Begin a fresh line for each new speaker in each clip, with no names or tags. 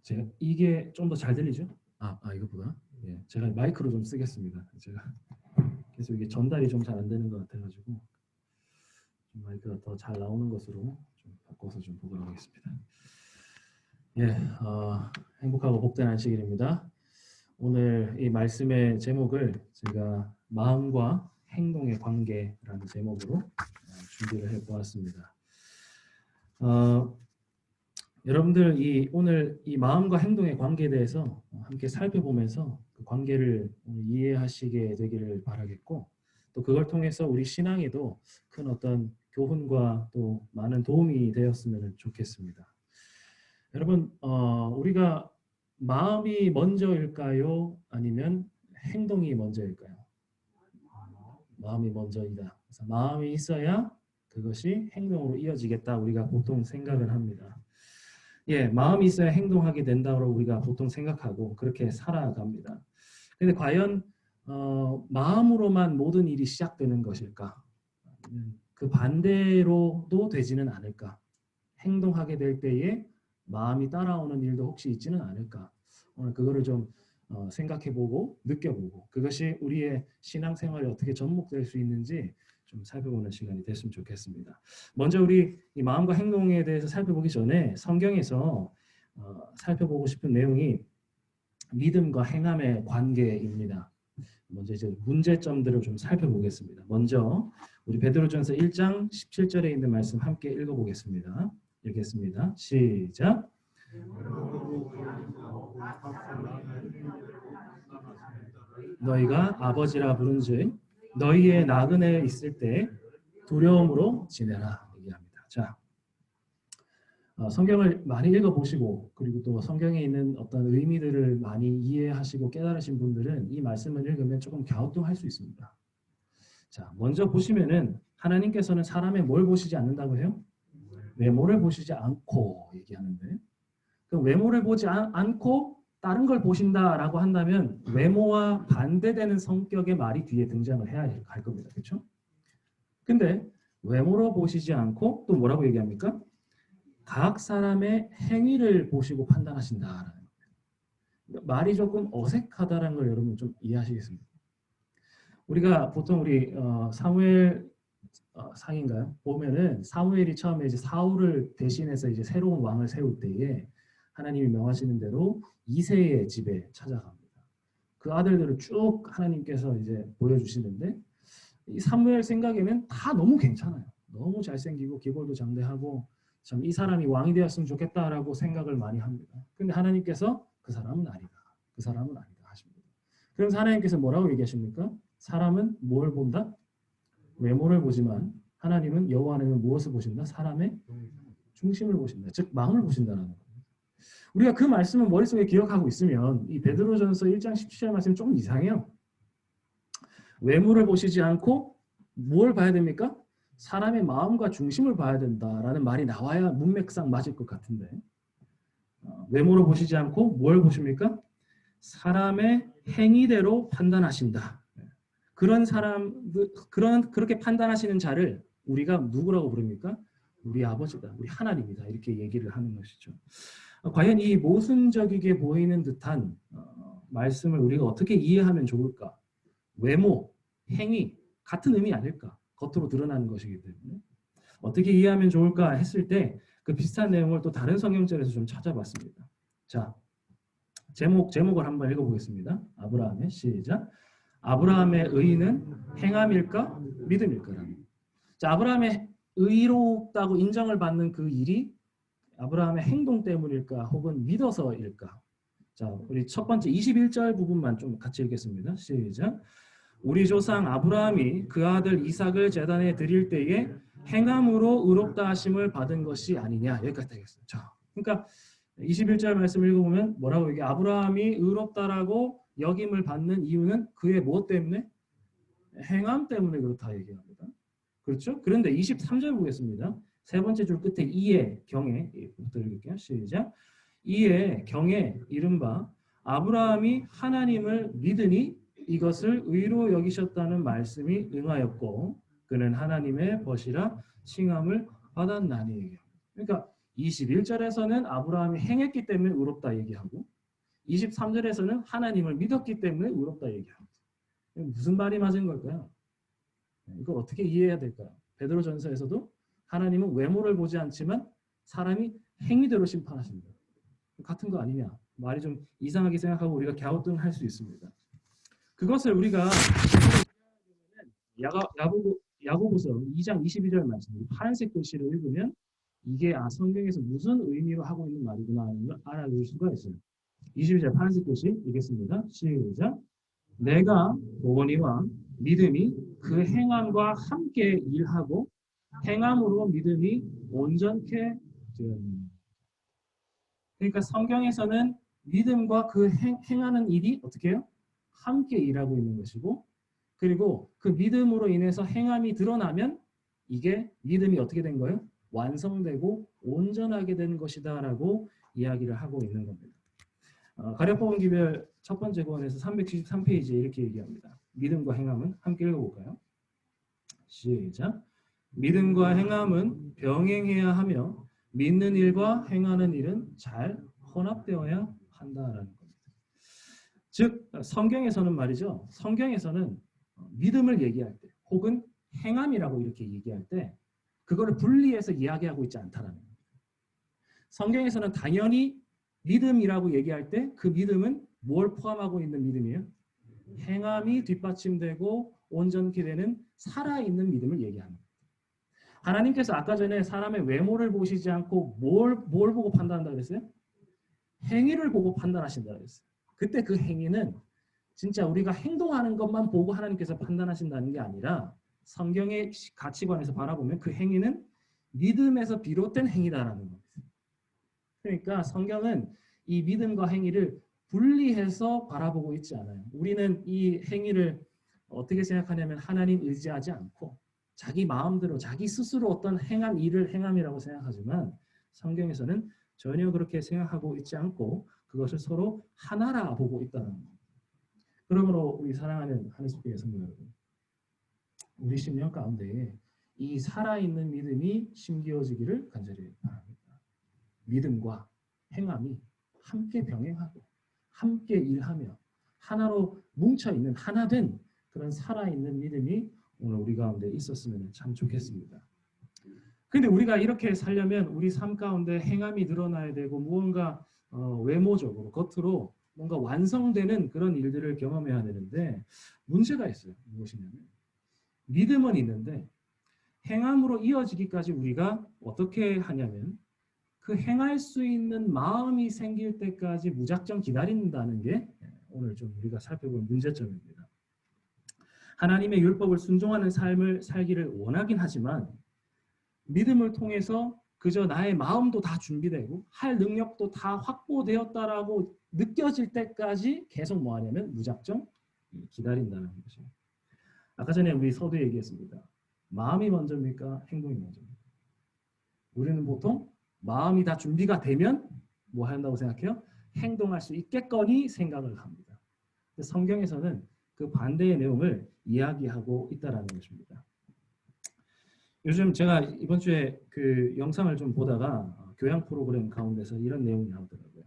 제가 이게 좀 더 잘 들리죠? 이거보다. 예, 제가 마이크로 좀 쓰겠습니다. 제가 계속 이게 전달이 좀 잘 안 되는 것 같아가지고 좀 마이크가 더 잘 나오는 것으로 좀 바꿔서 좀 보도록 하겠습니다. 예, 행복하고 복된 안식일입니다. 오늘 이 말씀의 제목을 제가 마음과 행동의 관계라는 제목으로 준비를 해보았습니다. 여러분들 오늘 이 마음과 행동의 관계에 대해서 함께 살펴보면서 그 관계를 이해하시게 되기를 바라겠고, 또 그걸 통해서 우리 신앙에도 큰 어떤 교훈과 또 많은 도움이 되었으면 좋겠습니다. 여러분, 우리가 마음이 먼저일까요? 아니면 행동이 먼저일까요? 마음이 먼저이다. 그래서 마음이 있어야 그것이 행동으로 이어지겠다, 우리가 보통 생각을 합니다. 예, 마음이 있어야 행동하게 된다고 우리가 보통 생각하고 그렇게 살아갑니다. 근데 과연 마음으로만 모든 일이 시작되는 것일까? 그 반대로도 되지는 않을까? 행동하게 될 때에 마음이 따라오는 일도 혹시 있지는 않을까? 오늘 그거를 좀 생각해보고 느껴보고 그것이 우리의 신앙생활에 어떻게 접목될 수 있는지 좀 살펴보는 시간이 됐으면 좋겠습니다. 먼저 우리 이 마음과 행동에 대해서 살펴보기 전에 성경에서 살펴보고 싶은 내용이 믿음과 행함의 관계입니다. 먼저 이제 문제점들을 좀 살펴보겠습니다. 먼저 우리 베드로전서 1장 17절에 있는 말씀 함께 읽어보겠습니다. 읽겠습니다. 시작. 너희가 아버지라 부른즉 너희의 나그네에 있을 때 두려움으로 지내라 얘기합니다. 자, 성경을 많이 읽어보시고 그리고 또 성경에 있는 어떤 의미들을 많이 이해하시고 깨달으신 분들은 이 말씀을 읽으면 조금 갸우뚱할 수 있습니다. 자, 먼저 보시면은 하나님께서는 사람의 뭘 보시지 않는다고 해요? 외모를 보시지 않고 얘기하는데, 그 외모를 보지 않고 다른 걸 보신다라고 한다면 외모와 반대되는 성격의 말이 뒤에 등장을 해야 할 겁니다. 그렇죠? 근데 외모로 보시지 않고 또 뭐라고 얘기합니까? 각 사람의 행위를 보시고 판단하신다라는 거예요. 말이 조금 어색하다는 걸 여러분 좀 이해하시겠습니까? 우리가 보통 우리 사무엘 상인가요? 보면은 사무엘이 처음에 이제 사울을 대신해서 이제 새로운 왕을 세울 때에 하나님이 명하시는 대로 이새의 집에 찾아갑니다. 그 아들들을 쭉 하나님께서 이제 보여주시는데 이 사무엘 생각에는 다 너무 괜찮아요. 너무 잘생기고 기골도 장대하고 참 이 사람이 왕이 되었으면 좋겠다라고 생각을 많이 합니다. 근데 하나님께서 그 사람은 아니다. 그 사람은 아니다 하십니다. 그래서 하나님께서 뭐라고 얘기하십니까? 사람은 뭘 본다? 외모를 보지만 하나님은 여호와 하나님은 무엇을 보신다? 사람의 중심을 보신다. 즉 마음을 보신다는 거예요. 우리가 그 말씀을 머릿속에 기억하고 있으면 이 베드로전서 1장 17절 말씀이 좀 이상해요. 외모를 보시지 않고 뭘 봐야 됩니까? 사람의 마음과 중심을 봐야 된다라는 말이 나와야 문맥상 맞을 것 같은데 외모를 보시지 않고 뭘 보십니까? 사람의 행위대로 판단하신다. 그런 사람, 그렇게 판단하시는 자를 우리가 누구라고 부릅니까? 우리 아버지다, 우리 하나님이다 이렇게 얘기를 하는 것이죠. 과연 이 모순적이게 보이는 듯한 말씀을 우리가 어떻게 이해하면 좋을까? 외모, 행위 같은 의미 아닐까? 겉으로 드러나는 것이기 때문에 어떻게 이해하면 좋을까 했을 때 그 비슷한 내용을 또 다른 성경절에서 좀 찾아봤습니다. 자, 제목을 한번 읽어보겠습니다. 아브라함의 시작. 아브라함의 의는 행함일까 믿음일까라는. 자, 아브라함의 의롭다고 인정을 받는 그 일이 아브라함의 행동 때문일까 혹은 믿어서일까? 자, 우리 첫 번째 21절 부분만 좀 같이 읽겠습니다. 시작. 우리 조상 아브라함이 그 아들 이삭을 제단에 드릴 때에 행함으로 의롭다 하심을 받은 것이 아니냐. 여기까지 되겠습니다. 자, 그러니까 21절 말씀 읽어보면 뭐라고 얘기해? 아브라함이 의롭다라고 여김을 받는 이유는 그의 무엇 때문에? 행함 때문에 그렇다 얘기합니다. 그렇죠? 그런데 23절 보겠습니다. 세 번째 줄 끝에 이의 경에 부터 읽을게요. 시작. 이의 경에 이른바 아브라함이 하나님을 믿으니 이것을 의로 여기셨다는 말씀이 응하였고 그는 하나님의 벗이라 칭함을 받았나니. 그러니까 21절에서는 아브라함이 행했기 때문에 의롭다 얘기하고 23절에서는 하나님을 믿었기 때문에 의롭다 얘기합니다. 무슨 말이 맞은 걸까요? 이걸 어떻게 이해해야 될까요? 베드로전서에서도 하나님은 외모를 보지 않지만 사람이 행위대로 심판하신다. 같은 거 아니냐? 말이 좀 이상하게 생각하고 우리가 갸우뚱할 수 있습니다. 그것을 우리가 야고보서 2장 22절 말씀, 파란색 글씨를 읽으면 이게 성경에서 무슨 의미로 하고 있는 말이구나 하는 걸 알아볼 수가 있어요. 22절 파란색 글씨 읽겠습니다. 시작. 내가 보거니와 믿음이 그 행함과 함께 일하고 행함으로 믿음이 온전케 되었느니라. 그러니까 성경에서는 믿음과 그 행하는 일이 어떻게 해요? 함께 일하고 있는 것이고, 그리고 그 믿음으로 인해서 행함이 드러나면 이게 믿음이 어떻게 된 거예요? 완성되고 온전하게 된 것이다 라고 이야기를 하고 있는 겁니다. 가려포은 기별 첫 번째 구원에서 373페이지에 이렇게 얘기합니다. 믿음과 행함은 함께 읽어볼까요? 시작. 믿음과 행함은 병행해야 하며 믿는 일과 행하는 일은 잘 혼합되어야 한다라는 겁니다. 즉 성경에서는 말이죠. 성경에서는 믿음을 얘기할 때 혹은 행함이라고 이렇게 얘기할 때 그거를 분리해서 이야기하고 있지 않다라는 겁니다. 성경에서는 당연히 믿음이라고 얘기할 때 그 믿음은 뭘 포함하고 있는 믿음이에요? 행함이 뒷받침되고 온전케 되는 살아있는 믿음을 얘기하는 겁니다. 하나님께서 아까 전에 사람의 외모를 보시지 않고 뭘 보고 판단한다 그랬어요? 행위를 보고 판단하신다 그랬어요. 그때 그 행위는 진짜 우리가 행동하는 것만 보고 하나님께서 판단하신다는 게 아니라 성경의 가치관에서 바라보면 그 행위는 믿음에서 비롯된 행위다라는 겁니다. 그러니까 성경은 이 믿음과 행위를 분리해서 바라보고 있지 않아요. 우리는 이 행위를 어떻게 생각하냐면 하나님 의지하지 않고 자기 마음대로 자기 스스로 어떤 행한 일을 행함이라고 생각하지만 성경에서는 전혀 그렇게 생각하고 있지 않고 그것을 서로 하나라 보고 있다는 겁니다. 그러므로 우리 사랑하는 하늘숲교회 성도 여러분, 우리 심령 가운데 이 살아있는 믿음이 심기어지기를 간절히 바랍니다. 믿음과 행함이 함께 병행하고 함께 일하며 하나로 뭉쳐있는 하나된 그런 살아있는 믿음이 오늘 우리 가운데 있었으면 참 좋겠습니다. 그런데 우리가 이렇게 살려면 우리 삶 가운데 행함이 드러나야 되고 무언가 외모적으로 겉으로 뭔가 완성되는 그런 일들을 경험해야 되는데 문제가 있어요. 무엇이냐면 믿음은 있는데 행함으로 이어지기까지 우리가 어떻게 하냐면 그 행할 수 있는 마음이 생길 때까지 무작정 기다린다는 게 오늘 좀 우리가 살펴볼 문제점입니다. 하나님의 율법을 순종하는 삶을 살기를 원하긴 하지만 믿음을 통해서 그저 나의 마음도 다 준비되고 할 능력도 다 확보되었다라고 느껴질 때까지 계속 뭐 하냐면 무작정 기다린다는 것이에요. 아까 전에 우리 서두 얘기했습니다. 마음이 먼저입니까? 행동이 먼저입니까? 우리는 보통 마음이 다 준비가 되면 뭐 한다고 생각해요? 행동할 수 있겠거니 생각을 합니다. 성경에서는 그 반대의 내용을 이야기하고 있다라는 것입니다. 요즘 제가 이번 주에 그 영상을 좀 보다가 교양 프로그램 가운데서 이런 내용이 나오더라고요.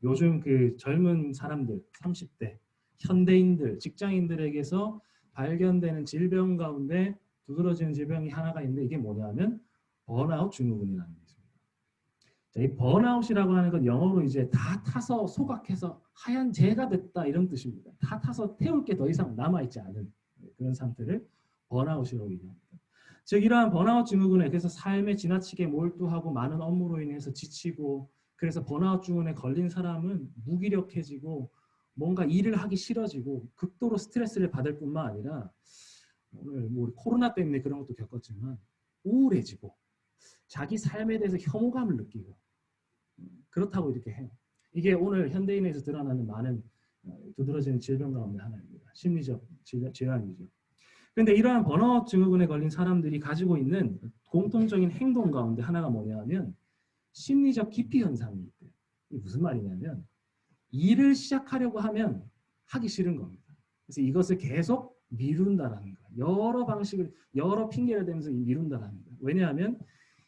요즘 그 젊은 사람들, 30대 현대인들, 직장인들에게서 발견되는 질병 가운데 두드러지는 질병이 하나가 있는데 이게 뭐냐면 번아웃 증후군이라는 게 있습니다. 자, 이 번아웃이라고 하는 건 영어로 이제 다 타서 소각해서 하얀 재가 됐다 이런 뜻입니다. 다 타서 태울 게 더 이상 남아있지 않은 그런 상태를 번아웃이라고 얘기합니다. 즉 이러한 번아웃 증후군에 그래서 삶에 지나치게 몰두하고 많은 업무로 인해서 지치고 그래서 번아웃 증후군에 걸린 사람은 무기력해지고 뭔가 일을 하기 싫어지고 극도로 스트레스를 받을 뿐만 아니라 오늘 뭐 코로나 때문에 그런 것도 겪었지만 우울해지고 자기 삶에 대해서 혐오감을 느끼고 그렇다고 이렇게 해요. 이게 오늘 현대인에서 드러나는 많은 두드러지는 질병 가운데 하나입니다. 심리적 질환이죠. 그런데 이러한 번아웃 증후군에 걸린 사람들이 가지고 있는 공통적인 행동 가운데 하나가 뭐냐면 심리적 기피 현상이 있대요. 이게 무슨 말이냐면 일을 시작하려고 하면 하기 싫은 겁니다. 그래서 이것을 계속 미룬다라는 거예요. 여러 방식을, 여러 핑계를 대면서 미룬다라는 거예요. 왜냐하면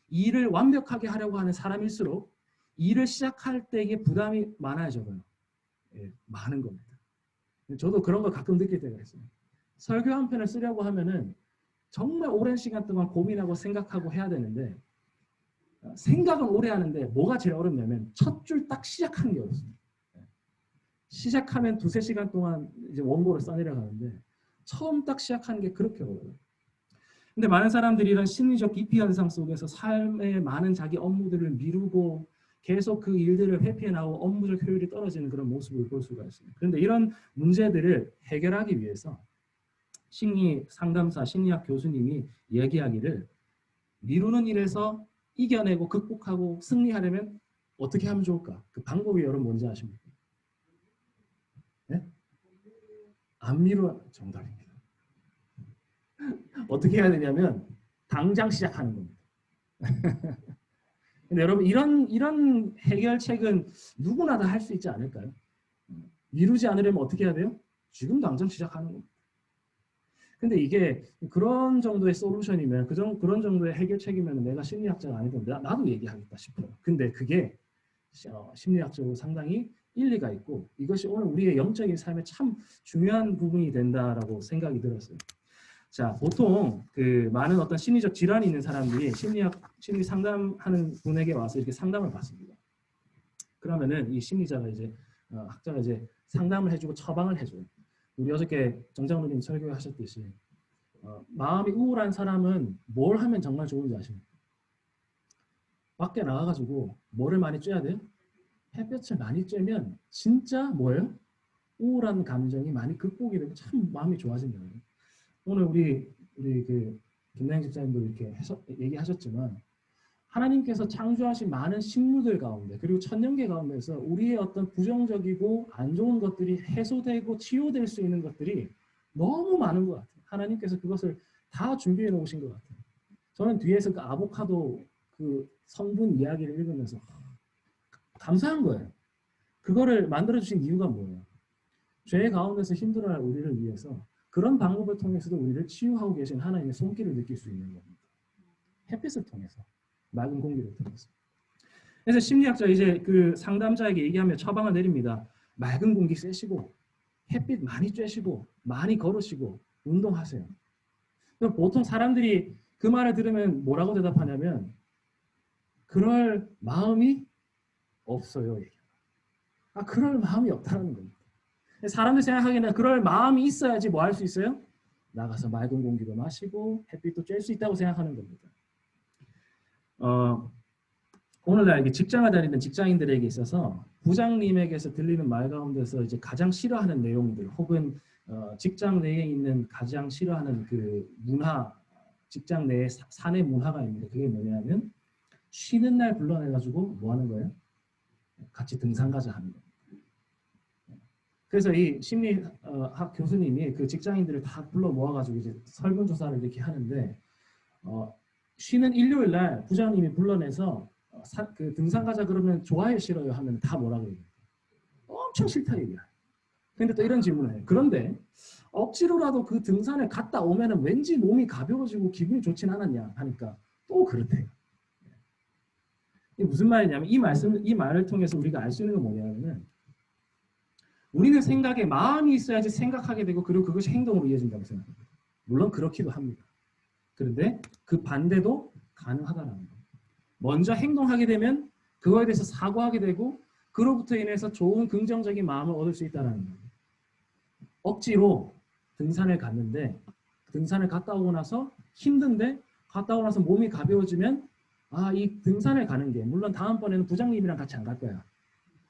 일을 완벽하게 하려고 하는 사람일수록 일을 시작할 때 이게 부담이 많아져요. 예, 많은 겁니다. 저도 그런 걸 가끔 느낄 때가 있어요. 설교 한 편을 쓰려고 하면은 정말 오랜 시간 동안 고민하고 생각하고 해야 되는데 생각은 오래 하는데 뭐가 제일 어렵냐면 첫 줄 딱 시작하는 게 어렵습니다. 시작하면 두세 시간 동안 이제 원고를 써내려가는데 처음 딱 시작하는 게 그렇게 어려워요. 근데 많은 사람들이 이런 심리적 기피 현상 속에서 삶의 많은 자기 업무들을 미루고 계속 그 일들을 회피해 나오고 업무적 효율이 떨어지는 그런 모습을 볼 수가 있습니다. 그런데 이런 문제들을 해결하기 위해서 심리 상담사, 심리학 교수님이 얘기하기를 미루는 일에서 이겨내고 극복하고 승리하려면 어떻게 하면 좋을까? 그 방법이 여러분 뭔지 아십니까? 네? 안 미루어 정답입니다. 어떻게 해야 되냐면 당장 시작하는 겁니다. 근데 여러분 이런 해결책은 누구나 다 할 수 있지 않을까요? 미루지 않으려면 어떻게 해야 돼요? 지금 당장 시작하는 겁니다. 근데 이게 그런 정도의 솔루션이면 그런 정도의 해결책이면 내가 심리학자가 아니든 나도 얘기하겠다 싶어요. 근데 그게 심리학적으로 상당히 일리가 있고 이것이 오늘 우리의 영적인 삶에 참 중요한 부분이 된다라고 생각이 들었어요. 자, 보통 그 많은 어떤 심리적 질환이 있는 사람들이 심리 상담하는 분에게 와서 이렇게 상담을 받습니다. 그러면은 이 심리자가 이제 학자가 이제 상담을 해주고 처방을 해줘요. 우리 어저께 정장로님 설교하셨듯이 마음이 우울한 사람은 뭘 하면 정말 좋은지 아십니까? 밖에 나가가지고 뭐를 많이 쬐야 돼요? 햇볕을 많이 쬐면 진짜 뭐예요? 우울한 감정이 많이 극복이 되고 참 마음이 좋아진다. 오늘 우리 그 김나영 집사님도 이렇게 얘기하셨지만 하나님께서 창조하신 많은 식물들 가운데 그리고 천년계 가운데서 우리의 어떤 부정적이고 안 좋은 것들이 해소되고 치유될 수 있는 것들이 너무 많은 것 같아요. 하나님께서 그것을 다 준비해 놓으신 것 같아요. 저는 뒤에서 그 아보카도 그 성분 이야기를 읽으면서 감사한 거예요. 그거를 만들어주신 이유가 뭐예요? 죄 가운데서 힘들어할 우리를 위해서 그런 방법을 통해서도 우리를 치유하고 계신 하나님의 손길을 느낄 수 있는 겁니다. 햇빛을 통해서, 맑은 공기를 통해서. 그래서 심리학자 이제 그 상담자에게 얘기하며 처방을 내립니다. 맑은 공기 쐬시고 햇빛 많이 쬐시고 많이 걸으시고 운동하세요. 보통 사람들이 그 말을 들으면 뭐라고 대답하냐면 그럴 마음이 없어요. 그럴 마음이 없다는 겁니다. 사람들 생각하기에는 그럴 마음이 있어야지 뭐 할 수 있어요? 나가서 맑은 공기도 마시고 햇빛도 쬐 수 있다고 생각하는 겁니다. 오늘날 직장을 다니는 직장인들에게 있어서 부장님에게서 들리는 말 가운데서 이제 가장 싫어하는 내용들 혹은 직장 내에 있는 가장 싫어하는 그 문화, 직장 내에 사내 문화가 있는데 그게 뭐냐면 쉬는 날 불러내가지고 뭐 하는 거예요? 같이 등산 가자 하는 거예요. 그래서 이 심리학 교수님이 그 직장인들을 다 불러 모아가지고 이제 설문조사를 이렇게 하는데 쉬는 일요일 날 부장님이 불러내서 그 등산 가자 그러면 좋아요 싫어요 하면 다 뭐라고 얘기해요? 엄청 싫다 얘기해요. 근데 또 이런 질문을 해요. 그런데 억지로라도 그 등산을 갔다 오면은 왠지 몸이 가벼워지고 기분이 좋진 않았냐 하니까 또 그렇대요. 이게 무슨 말이냐면 이 말을 통해서 우리가 알 수 있는 건 뭐냐면은 우리는 생각에 마음이 있어야지 생각하게 되고 그리고 그것이 행동으로 이어진다고 생각합니다. 물론 그렇기도 합니다. 그런데 그 반대도 가능하다는 거예요. 먼저 행동하게 되면 그거에 대해서 사고하게 되고 그로부터 인해서 좋은 긍정적인 마음을 얻을 수 있다는 거예요. 억지로 등산을 갔는데 등산을 갔다 오고 나서 힘든데 갔다 오고 나서 몸이 가벼워지면 이 등산을 가는 게 물론 다음번에는 부장님이랑 같이 안 갈 거야.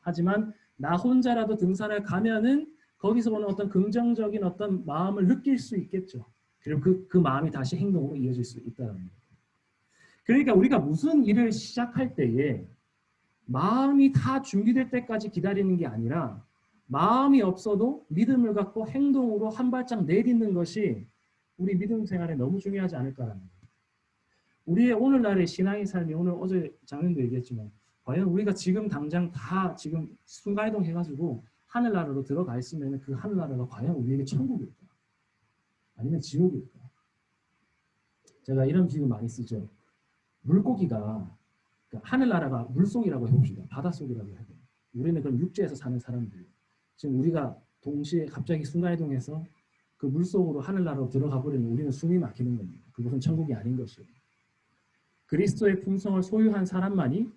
하지만 나 혼자라도 등산을 가면은 거기서 오는 어떤 긍정적인 어떤 마음을 느낄 수 있겠죠. 그리고 그 마음이 다시 행동으로 이어질 수 있다는 거예요. 그러니까 우리가 무슨 일을 시작할 때에 마음이 다 준비될 때까지 기다리는 게 아니라 마음이 없어도 믿음을 갖고 행동으로 한 발짝 내딛는 것이 우리 믿음 생활에 너무 중요하지 않을까라는 거예요. 우리의 오늘날의 신앙의 삶이 오늘 어제 장면도 얘기했지만 과연 우리가 지금 당장 다 지금 순간이동 해가지고 하늘나라로 들어가 있으면 그 하늘나라가 과연 우리에게 천국일까? 아니면 지옥일까? 제가 이런 비유 많이 쓰죠. 물고기가 그러니까 하늘나라가 물속이라고 해봅시다. 바닷속이라고 해도 우리는 그럼 육지에서 사는 사람들 지금 우리가 동시에 갑자기 순간이동해서 그 물속으로 하늘나라로 들어가 버리면 우리는 숨이 막히는 겁니다. 그것은 천국이 아닌 것이에요. 그리스도의 품성을 소유한 사람만이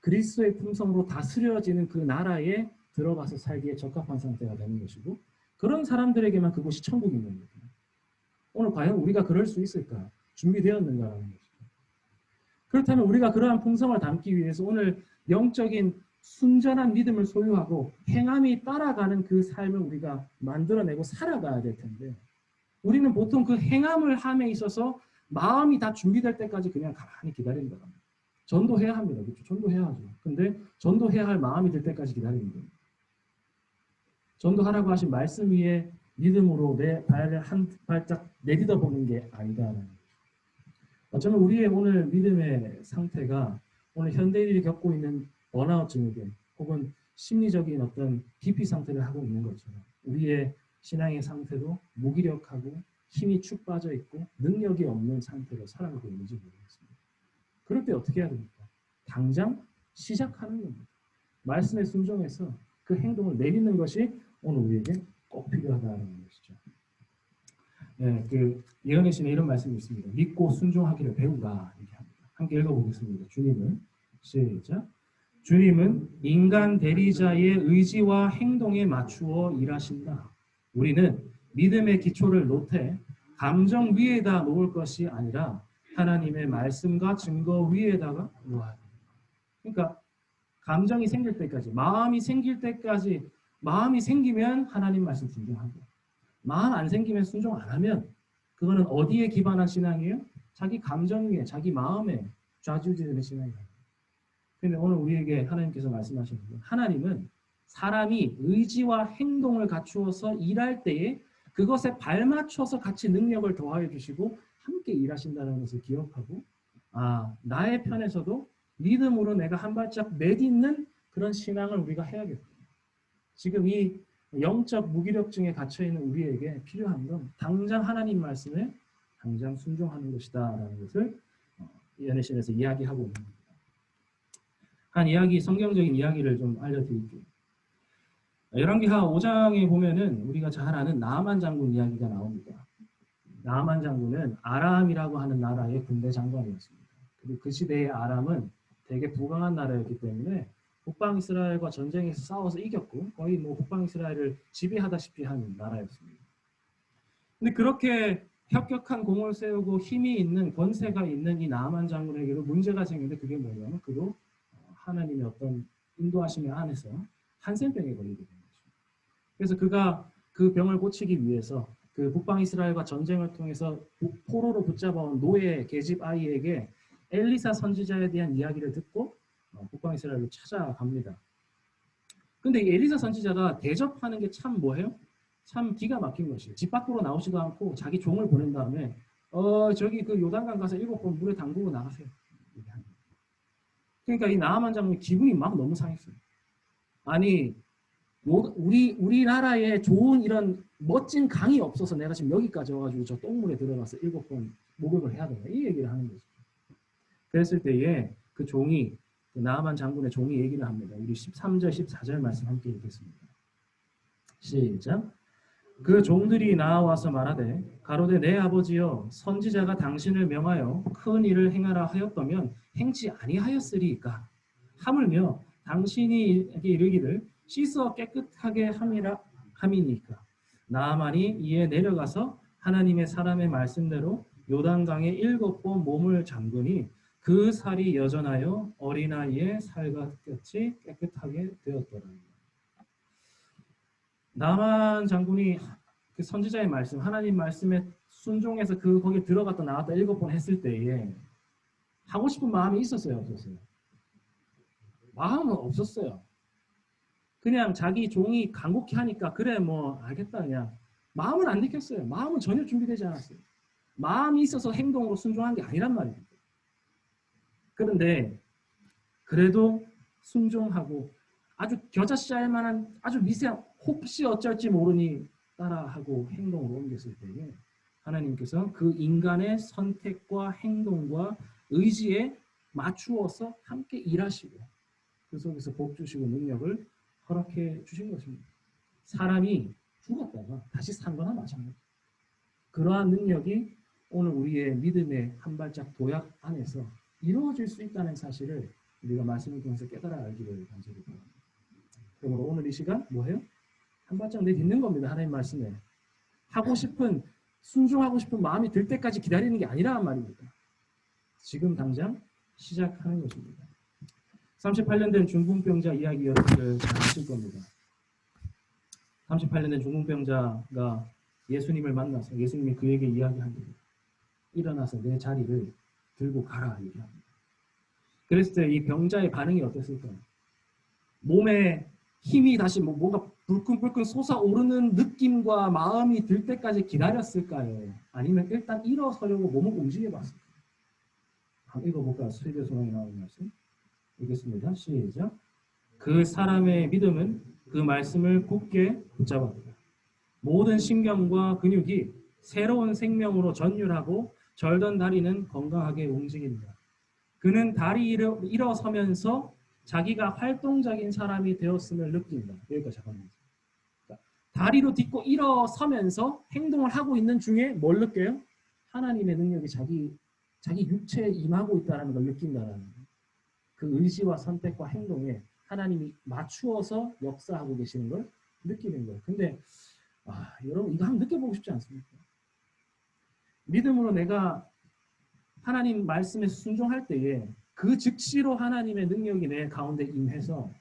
그리스도의 품성으로 다스려지는 그 나라에 들어가서 살기에 적합한 상태가 되는 것이고 그런 사람들에게만 그곳이 천국인 겁니다. 오늘 과연 우리가 그럴 수 있을까? 준비되었는가라는 것이죠. 그렇다면 우리가 그러한 품성을 담기 위해서 오늘 영적인 순전한 믿음을 소유하고 행함이 따라가는 그 삶을 우리가 만들어내고 살아가야 될 텐데 우리는 보통 그 행함을 함에 있어서 마음이 다 준비될 때까지 그냥 가만히 기다린다. 전도해야 합니다. 그렇죠? 전도해야죠. 근데 전도해야 할 마음이 들 때까지 기다리는 거예요. 전도하라고 하신 말씀 위에 믿음으로 내 발을 한 발짝 내딛어 보는 게 아니다라는 거죠. 어쩌면 우리의 오늘 믿음의 상태가 오늘 현대인이 겪고 있는 번아웃 증후군 혹은 심리적인 어떤 기피 상태를 하고 있는 것처럼 우리의 신앙의 상태도 무기력하고 힘이 축 빠져 있고 능력이 없는 상태로 살아가고 있는지 모르겠습니다. 그럴 때 어떻게 해야 됩니까? 당장 시작하는 겁니다. 말씀에 순종해서 그 행동을 내딛는 것이 오늘 우리에게 꼭 필요하다는 것이죠. 네, 그 예언의 신에 이런 말씀이 있습니다. 믿고 순종하기를 배우라 이렇게 합니다. 함께 읽어보겠습니다. 주님은 시작. 주님은 인간 대리자의 의지와 행동에 맞추어 일하신다. 우리는 믿음의 기초를 놓되 감정 위에다 놓을 것이 아니라 하나님의 말씀과 증거 위에다가 놓아야 합니다. 그러니까 감정이 생길 때까지, 마음이 생길 때까지, 마음이 생기면 하나님 말씀 순종하고 마음 안 생기면 순종 안 하면 그거는 어디에 기반한 신앙이에요? 자기 감정 위에, 자기 마음에 좌지우지되는 신앙이에요. 그런데 오늘 우리에게 하나님께서 말씀하시는 건 하나님은 사람이 의지와 행동을 갖추어서 일할 때에 그것에 발맞춰서 같이 능력을 더하여 주시고 함께 일하신다는 것을 기억하고 나의 편에서도 믿음으로 내가 한 발짝 내딛는 그런 신앙을 우리가 해야겠다. 지금 이 영적 무기력증에 갇혀있는 우리에게 필요한 건 당장 하나님 말씀에 당장 순종하는 것이다 라는 것을 예언의신에서 이야기하고 있는 겁니다. 한 이야기, 성경적인 이야기를 좀 알려드릴게요. 열왕기하 5장에 보면은 우리가 잘 아는 나아만 장군 이야기가 나옵니다. 나아만 장군은 아람이라고 하는 나라의 군대 장관이었습니다. 그리고 그 시대의 아람은 되게 부강한 나라였기 때문에 북방 이스라엘과 전쟁에서 싸워서 이겼고 거의 뭐 북방 이스라엘을 지배하다시피 한 나라였습니다. 근데 그렇게 혁혁한 공을 세우고 힘이 있는 권세가 있는 이 나아만 장군에게도 문제가 생기는데 그게 뭐냐면 그도 하나님의 어떤 인도하심의 안에서 한센병에 걸리게 된 거죠. 그래서 그가 그 병을 고치기 위해서 그 북방 이스라엘과 전쟁을 통해서 포로로 붙잡아온 노예 계집 아이에게 엘리사 선지자에 대한 이야기를 듣고 북방 이스라엘로 찾아갑니다. 근데 이 엘리사 선지자가 대접하는 게 참 뭐예요? 참 기가 막힌 것이에요. 집 밖으로 나오지도 않고 자기 종을 보낸 다음에 저기 그 요단강 가서 7번 물에 담그고 나가세요. 그러니까 이 나아만 장군이 기분이 막 너무 상했어요. 아니 우리나라에 좋은 이런 멋진 강이 없어서 내가 지금 여기까지 와가지고 저 똥물에 들어가서 7번 목욕을 해야 되나 이 얘기를 하는 거죠. 그랬을 때에 그 종이 그 나아만 장군의 종이 얘기를 합니다. 우리 13절 14절 말씀 함께 읽겠습니다. 시작. 그 종들이 나와서 말하되 가로되 내 아버지여 선지자가 당신을 명하여 큰 일을 행하라 하였다면 행치 아니하였으리이까 하물며 당신이 이르기를 씻어 깨끗하게 함이니까 나아만이 이에 내려가서 하나님의 사람의 말씀대로 요단강에 7번 몸을 잠그니 그 살이 여전하여 어린아이의 살같이 깨끗하게 되었더라. 나아만 장군이 그 선지자의 말씀, 하나님 말씀에 순종해서 거기에 들어갔다 나왔다 7번 했을 때에 하고 싶은 마음이 있었어요, 없었어요? 마음은 없었어요. 그냥 자기 종이 간곡히 하니까 그래 뭐 알겠다 그냥 마음은 안 느꼈어요. 마음은 전혀 준비되지 않았어요. 마음이 있어서 행동으로 순종한 게 아니란 말입니다. 그런데 그래도 순종하고 아주 겨자씨 할 만한 아주 미세한 혹시 어쩔지 모르니 따라하고 행동으로 옮겼을 때에 하나님께서 그 인간의 선택과 행동과 의지에 맞추어서 함께 일하시고 그 속에서 복 주시고 능력을 허락해 주신 것입니다. 사람이 죽었다가 다시 산 거나 마찬가지. 그러한 능력이 오늘 우리의 믿음의 한 발짝 도약 안에서 이루어질 수 있다는 사실을 우리가 말씀을 통해서 깨달아 알기를 간절히 바랍니다. 그러므로 오늘 이 시간 뭐해요? 한 발짝 내딛는 겁니다. 하나님 말씀에. 하고 싶은, 순종하고 싶은 마음이 들 때까지 기다리는 게 아니란 말입니다. 지금 당장 시작하는 것입니다. 38년 된 중풍병자 이야기 여러분들 잘 아실 겁니다. 38년 된 중풍병자가 예수님을 만나서 예수님이 그에게 이야기합니다. 일어나서 내 자리를 들고 가라 얘기합니다. 그랬을 때 이 병자의 반응이 어땠을까요? 몸에 힘이 다시 뭔가 불끈불끈 솟아오르는 느낌과 마음이 들 때까지 기다렸을까요? 아니면 일단 일어서려고 몸을 움직여봤을까요? 한번 읽어볼까요? 수리교성에 나오는 말씀 읽겠습니다. 시작. 그 사람의 믿음은 그 말씀을 굳게 붙잡았다. 모든 신경과 근육이 새로운 생명으로 전율하고 절던 다리는 건강하게 움직인다. 그는 다리 일어서면서 자기가 활동적인 사람이 되었음을 느낀다. 여기까지 잠깐만요. 다리로 딛고 일어서면서 행동을 하고 있는 중에 뭘 느껴요? 하나님의 능력이 자기 육체에 임하고 있다는 걸 느낀다는 거예요. 그 의지와 선택과 행동에 하나님이 맞추어서 역사하고 계시는 걸 느끼는 거예요. 근데 여러분 이거 한번 느껴보고 싶지 않습니까? 믿음으로 내가 하나님 말씀에 순종할 때에 그 즉시로 하나님의 능력이 내 가운데 임해서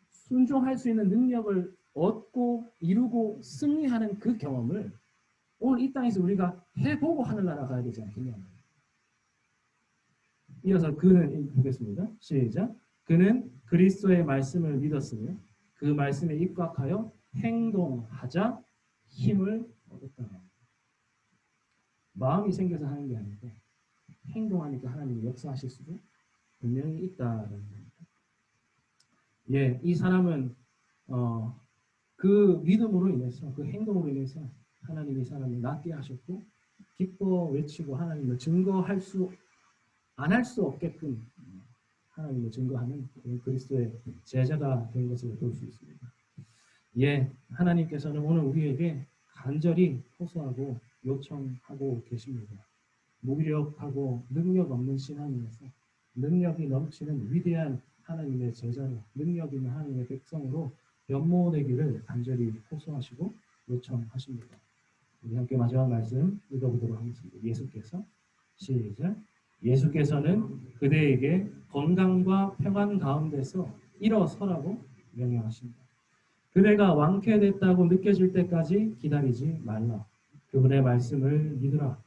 순종할 수 있는 능력을 얻고 이루고 승리하는 그 경험을 오늘 이 땅에서 우리가 해보고 하늘나라 가야 되지 않겠냐. 이어서 그는 보겠습니다. 시작. 그는 그리스도의 말씀을 믿었으며 그 말씀에 입각하여 행동하자 힘을 얻었다. 마음이 생겨서 하는 게 아니고 행동하니까 하나님이 역사하실 수도 분명히 있다는 겁니다. 예, 이 사람은 그 믿음으로 인해서 그 행동으로 인해서 하나님이 사람을 낫게 하셨고 기뻐 외치고 하나님을 증거할 수 안 할 수 없게끔 하나님을 증거하는 그리스도의 제자가 된 것을 볼 수 있습니다. 예, 하나님께서는 오늘 우리에게 간절히 호소하고 요청하고 계십니다. 무력하고 능력 없는 신앙인에서 능력이 넘치는 위대한 하나님의 제자로 능력 있는 하나님의 백성으로 변모되기를 간절히 호소하시고 요청하십니다. 우리 함께 마지막 말씀 읽어보도록 하겠습니다. 예수께서 시작. 예수께서는 그대에게 건강과 평안 가운데서 일어서라고 명령하십니다. 그대가 완쾌됐다고 느껴질 때까지 기다리지 말라. 그분의 말씀을 믿으라.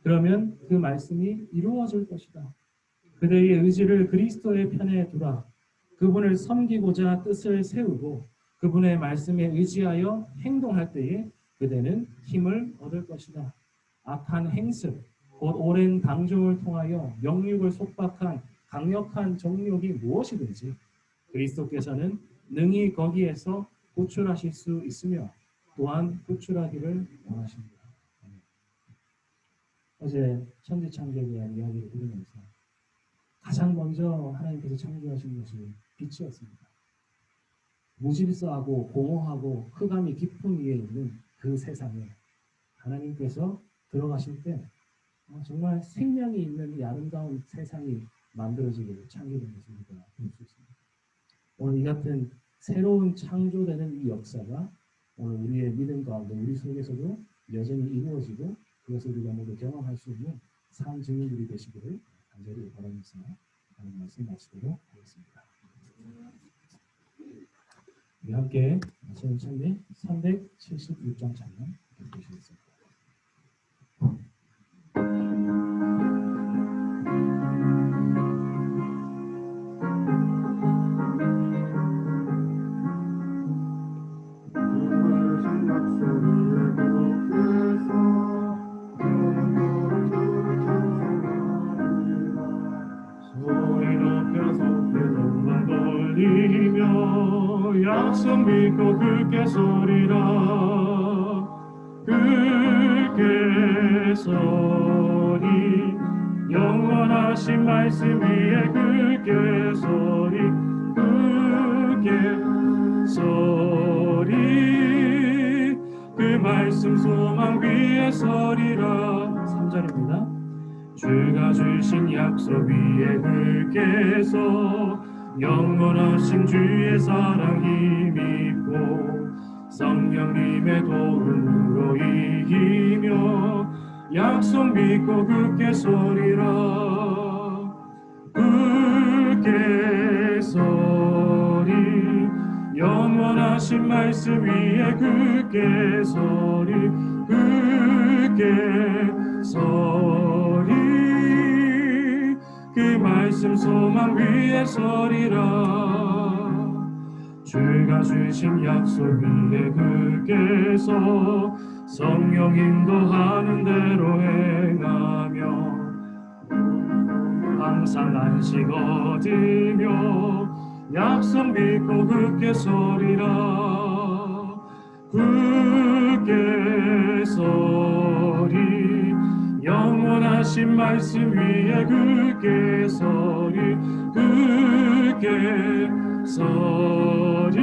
그러면 그 말씀이 이루어질 것이다. 그대의 의지를 그리스도의 편에 두라. 그분을 섬기고자 뜻을 세우고 그분의 말씀에 의지하여 행동할 때에 그대는 힘을 얻을 것이다. 악한 행습, 곧 오랜 방종을 통하여 영육을 속박한 강력한 정욕이 무엇이든지 그리스도께서는 능히 거기에서 구출하실 수 있으며 또한 구출하기를 원하십니다. 어제 천지창조에 대한 이야기를 들으면서 가장 먼저 하나님께서 창조하신 것이 빛이었습니다. 무질서하고 공허하고 흑암이 깊은 위에 있는 그 세상에 하나님께서 들어가실 때 정말 생명이 있는 이 아름다운 세상이 만들어지기를 창조된 것을 우리가 볼 수 있습니다. 오늘 이 같은 새로운 창조되는 이 역사가 오늘 우리의 믿음 가운데 우리 속에서도 여전히 이루어지고 그것을 우리가 모두 경험할 수 있는 산 증인들이 되시기를 간절히 바라면서 하는 말씀 마치도록 하겠습니다. 우리 함께 마지막 찬미 376장 찬양 보시겠습니다.
약속 믿고 굳게 서리라. 굳게 서리 영원하신 말씀 위에 굳게 서리 굳게 서리 그 말씀 소망 위에 서리라.
3절입니다.
주가 주신 약속 위에 굳게 서 영원하신 주의 사랑 힘입고 성령님의 도움으로 이기며 약속 믿고 굳게 서리라. 굳게 서리 영원하신 말씀 위에 굳게 서리 굳게 서리 그 말씀 소망 위에 서리라. 주가 주신 약속 위에 굳게 서 성령 인도하는 대로 행하며 항상 안식 얻으며 약속 믿고 굳게 서리라. 굳게 서리 영원하신 말씀 위에 굳게 서리 굳게 서리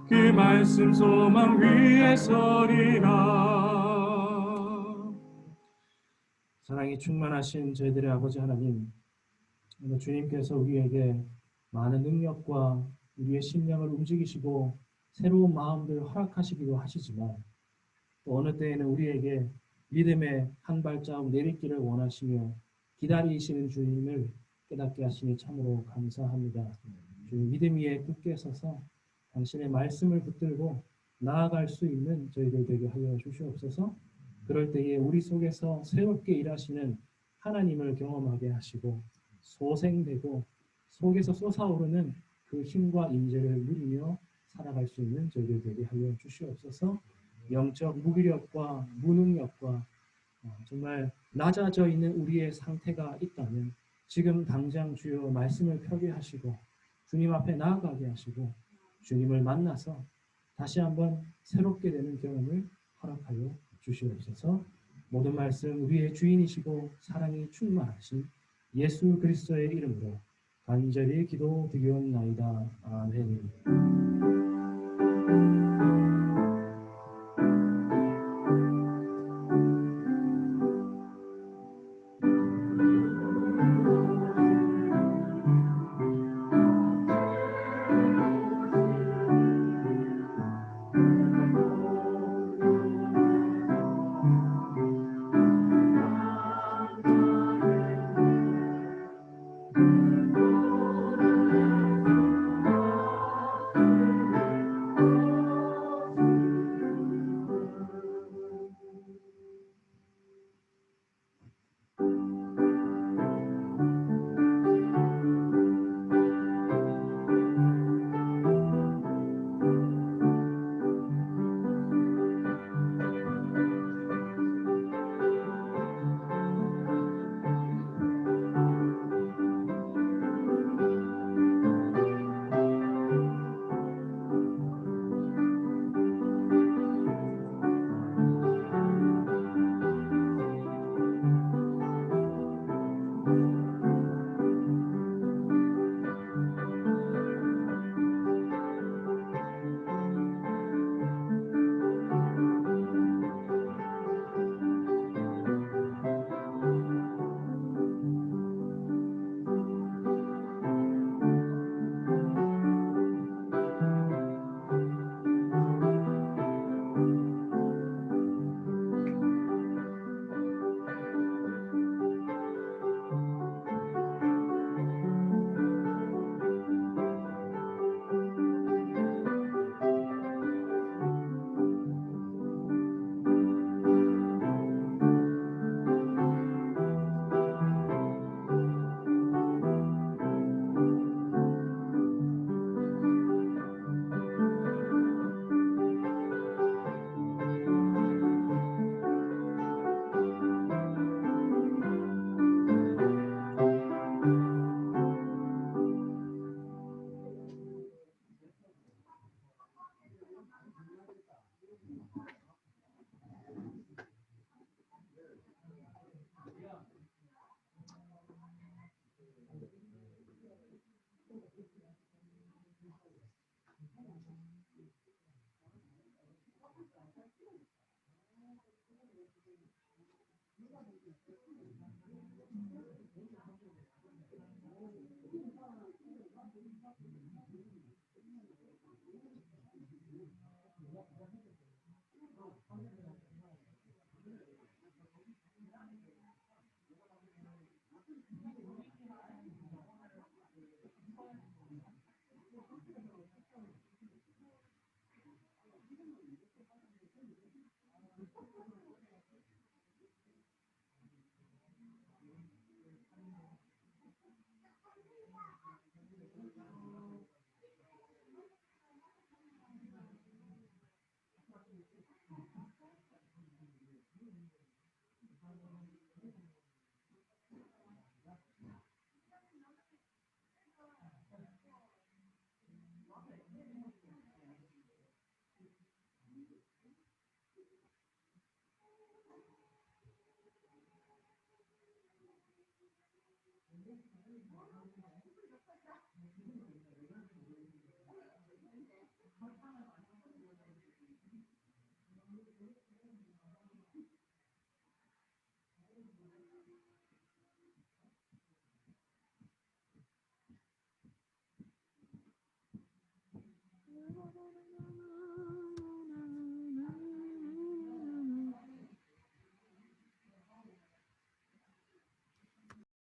그 말씀 소망 위에 서리라.
사랑이 충만하신 저희들의 아버지 하나님, 오늘 주님께서 우리에게 많은 능력과 우리의 심령을 움직이시고 새로운 마음들을 허락하시기도 하시지만 또 어느 때에는 우리에게 믿음의 한 발자국 내딛기를 원하시며 기다리시는 주님을 깨닫게 하시니 참으로 감사합니다. 주님 믿음 위에 굳게 서서 당신의 말씀을 붙들고 나아갈 수 있는 저희들 되게 하여 주시옵소서. 그럴 때에 우리 속에서 새롭게 일하시는 하나님을 경험하게 하시고 소생되고 속에서 솟아오르는 그 힘과 인재를 누리며 살아갈 수 있는 저희들 되게 하여 주시옵소서. 영적 무기력과 무능력과 정말 낮아져 있는 우리의 상태가 있다면 지금 당장 주여 말씀을 펴게 하시고 주님 앞에 나아가게 하시고 주님을 만나서 다시 한번 새롭게 되는 경험을 허락하여 주시옵소서. 모든 말씀 우리의 주인이시고 사랑이 충만하신 예수 그리스도의 이름으로 간절히 기도드리옵나이다. 아멘.